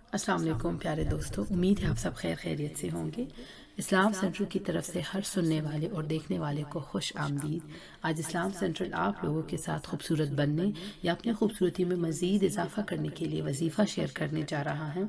अस्सलाम वालेकुम प्यारे दोस्तों, उम्मीद है आप सब खैर खैरियत से होंगे। इस्लाम सेंटर की तरफ से हर सुनने वाले और देखने वाले को खुश आमदीद। आज इस्लाम सेंटर आप लोगों के साथ खूबसूरत बनने या अपनी खूबसूरती में मज़ीद इजाफा करने के लिए वजीफ़ा शेयर करने जा रहा है।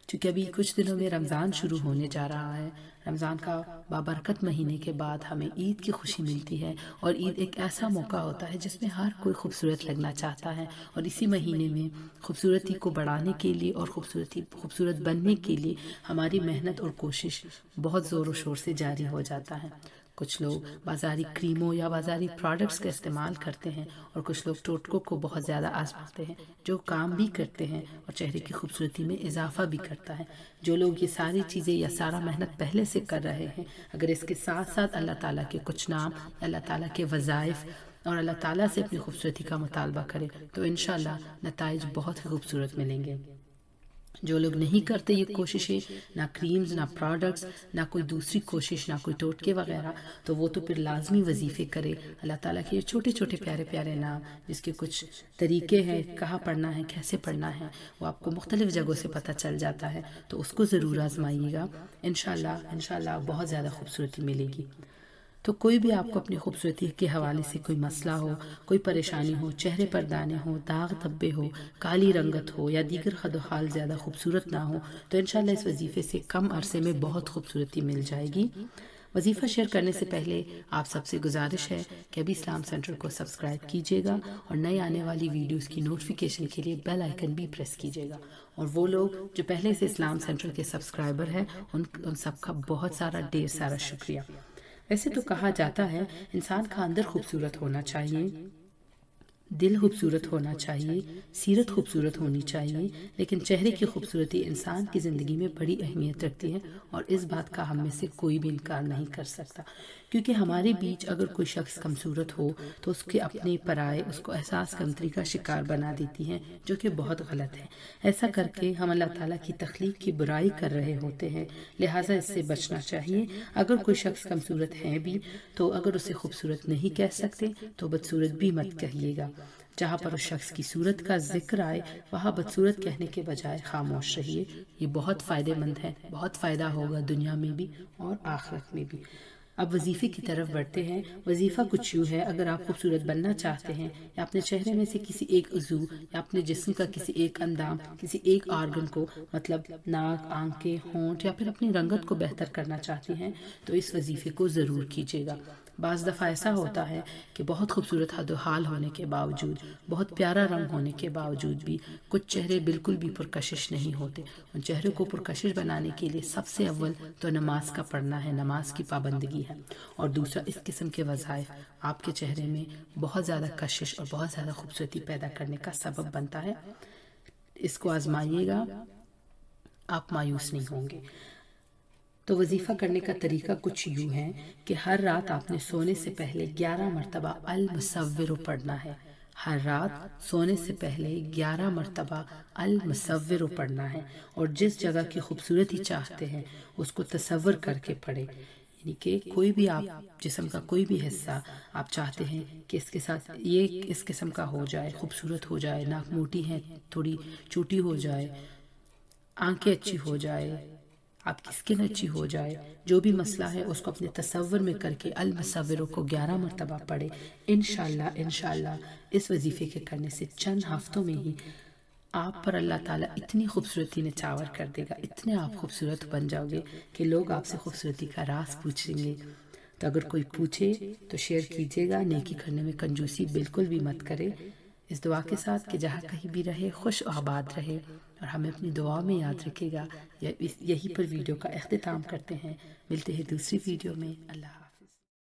चूँकि अभी कुछ दिनों में रमज़ान शुरू होने जा रहा है। रमज़ान का बाबरकत महीने के बाद हमें ईद की खुशी मिलती है और ईद एक ऐसा मौका होता है जिसमें हर कोई खूबसूरत लगना चाहता है और इसी महीने में खूबसूरती को बढ़ाने के लिए और खूबसूरत बनने के लिए हमारी मेहनत और कोशिश बहुत ज़ोर शोर से जारी हो जाता है। कुछ लोग बाज़ारी क्रीमों या बाज़ारी प्रोडक्ट्स का इस्तेमाल करते हैं और कुछ लोग टोटकों को बहुत ज़्यादा आजमाते हैं जो काम भी करते हैं और चेहरे की खूबसूरती में इजाफा भी करता है। जो लोग ये सारी चीज़ें या सारा मेहनत पहले से कर रहे हैं, अगर इसके साथ साथ अल्लाह ताला के कुछ नाम, अल्लाह ताला के वज़ाइफ और अल्लाह ताला से अपनी खूबसूरती का मुतालबा करें तो इंशाअल्लाह नताइज बहुत ही खूबसूरत मिलेंगे। जो लोग नहीं करते ये कोशिशें, ना क्रीम्स, ना प्रोडक्ट्स, ना कोई दूसरी कोशिश, ना कोई टोटके वगैरह, तो वो तो फिर लाजमी वजीफ़े करे। अल्लाह ताला के ये छोटे छोटे प्यारे प्यारे नाम जिसके कुछ तरीके हैं, कहाँ पढ़ना है, कैसे पढ़ना है, वो आपको मुख्तलिफ़ जगहों से पता चल जाता है, तो उसको ज़रूर आजमाइएगा। इंशाअल्लाह बहुत ज़्यादा खूबसूरती मिलेगी। तो कोई भी आपको अपनी खूबसूरती के हवाले से कोई मसला हो, कोई परेशानी हो, चेहरे पर दाने हो, दाग धब्बे हो, काली रंगत हो या दीगर खदोहाल ज़्यादा खूबसूरत ना हो, तो इंशाअल्लाह इस वजीफ़े से कम अरसे में बहुत खूबसूरती मिल जाएगी। वजीफ़ा शेयर करने से पहले आप सबसे गुजारिश है कि अभी इस्लाम सेंटर को सब्सक्राइब कीजिएगा और नई आने वाली वीडियोस की नोटिफिकेशन के लिए बेल आइकन भी प्रेस कीजिएगा। और वो लोग जो पहले से इस्लाम सेंटर के सब्सक्राइबर हैं उन सबका बहुत सारा ढेर सारा शुक्रिया। वैसे तो कहा जाता है इंसान का अंदर खूबसूरत होना चाहिए, दिल खूबसूरत होना चाहिए, सीरत खूबसूरत होनी चाहिए, लेकिन चेहरे की खूबसूरती इंसान की ज़िंदगी में बड़ी अहमियत रखती है और इस बात का हम में से कोई भी इनकार नहीं कर सकता। क्योंकि हमारे बीच अगर कोई शख्स कमसूरत हो तो उसके अपने पराए उसको एहसास कमतरी का शिकार बना देती हैं, जो कि बहुत गलत है। ऐसा करके हम अल्लाह ताला की तख्लीक की बुराई कर रहे होते हैं, लिहाजा इससे बचना चाहिए। अगर कोई शख्स कमसूरत है भी तो अगर उसे खूबसूरत नहीं कह सकते तो बदसूरत भी मत कहिएगा। जहाँ पर उस शख्स की सूरत का जिक्र आए वहाँ बदसूरत कहने के बजाय खामोश रहिए। ये बहुत फ़ायदेमंद है, बहुत फ़ायदा होगा दुनिया में भी और आखिरत में भी। अब वजीफ़े की तरफ बढ़ते हैं। वजीफ़ा कुछ यूँ है, अगर आप खूबसूरत बनना चाहते हैं या अपने चेहरे में से किसी एक उज़ू या अपने जिस्म का किसी एक अंदाम, किसी एक ऑर्गन को मतलब नाक, आंखें, होंठ या फिर अपनी रंगत को बेहतर करना चाहते हैं तो इस वजीफ़े को ज़रूर कीजिएगा। बाज़ दफ़ा ऐसा होता है कि बहुत खूबसूरत हदोहाल होने के बावजूद, बहुत प्यारा रंग होने के बावजूद भी कुछ चेहरे बिल्कुल भी पुरकशिश नहीं होते। उन चेहरों को पुरकशिश बनाने के लिए सबसे अव्वल तो नमाज का पढ़ना है, नमाज की पाबंदगी है, और दूसरा इस किस्म के वज़ाइफ आपके चेहरे में बहुत ज़्यादा कशिश और बहुत ज़्यादा खूबसूरती पैदा करने का सबब बनता है। इसको आजमाइएगा, आप मायूस नहीं होंगे। तो वजीफ़ा करने का तरीका कुछ यूँ है कि हर रात आपने सोने से पहले 11 मरतबा अल मुसव्विर पढ़ना है। हर रात सोने से पहले 11 मरतबा अल मुसव्विर पढ़ना है और जिस जगह की खूबसूरती चाहते हैं उसको तसव्वुर करके पढ़े। यानी कि कोई भी आप जिस्म का कोई भी हिस्सा आप चाहते हैं कि इसके साथ ये इस किस्म का हो जाए, खूबसूरत हो जाए, नाक मोटी है, थोड़ी छोटी हो जाए, आंखें अच्छी हो जाए, आपकी स्किन अच्छी हो जाए, जो भी मसला है उसको अपने तसव्वुर में करके अल मुसव्विर को 11 मरतबा पढ़े। इंशाअल्लाह इस वजीफ़े के करने से चंद हफ्तों में ही आप पर अल्लाह ताला इतनी खूबसूरती निछावर कर देगा, इतने आप खूबसूरत बन जाओगे कि लोग आपसे खूबसूरती का राज पूछेंगे। तो अगर कोई पूछे तो शेयर कीजिएगा। नेकी करने में कंजूसी बिल्कुल भी मत करे। इस दुआ के साथ कि जहाँ कहीं भी रहे खुश और आबाद रहे और हमें अपनी दुआ में याद रखेगा। यहीं पर वीडियो का इख्तिताम करते हैं। मिलते हैं दूसरी वीडियो में। अल्लाह।